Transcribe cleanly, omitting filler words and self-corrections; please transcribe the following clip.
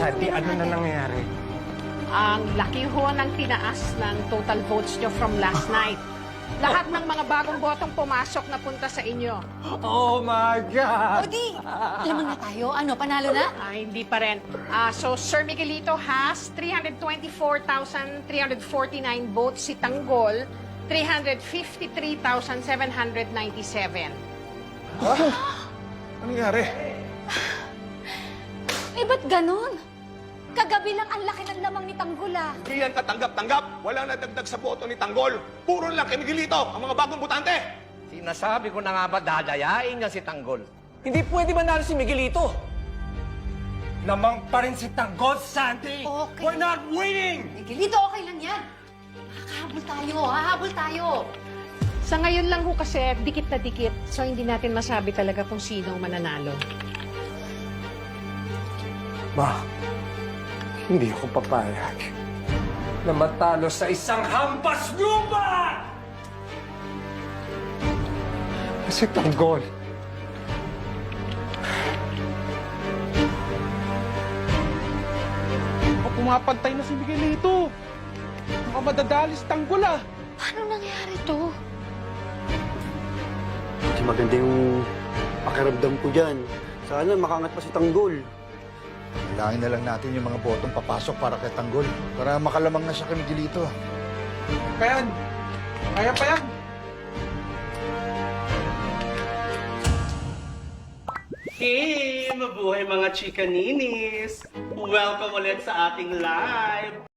Shanti, ano na nangyayari? Ang laki ho ng tinaas ng total votes nyo from last night. Lahat ng mga bagong botong pumasok na punta sa inyo. Oh my God! O di, lamang na tayo. Ano, panalo na? Ay, hindi pa rin. So, Sir Miguelito has 324,349 votes. Si Tanggol, 353,797. Ano nangyari? Eh, ba't ganon? Kagabi lang ang laki ng lamang ni Tanggol, ah. Hindi yan katanggap-tanggap. Walang nadagdag sa boto ni Tanggol. Puro lang kay Miguelito, ang mga bagong butante. Sinasabi ko na nga ba dadayain niya si Tanggol? Hindi pwede manalo si Miguelito. Lamang pa rin si Tanggol, Shanti! Okay. We're not winning! Miguelito, okay lang yan. Hahabol tayo, hahabol tayo. Sa ngayon lang ho kasi, dikit na dikit. So, hindi natin masabi talaga kung sino ang mananalo. Ma, hindi ako papayag na matalo sa isang hampas lupa! Kasi Tanggol, Pumapantay na si Miguelito. Baka madadali si Tanggol, ah. Paano nangyari to? Kasi maganda yung pakiramdam ko dyan. Sana makangat pa si Tanggol. Kailangan na lang natin yung mga botong papasok para kay Tanggol. Para makalamang na siya kay Miguelito. Kaya pa yan. Hey! Mabuhay mga chikaninis! Welcome ulit sa ating live!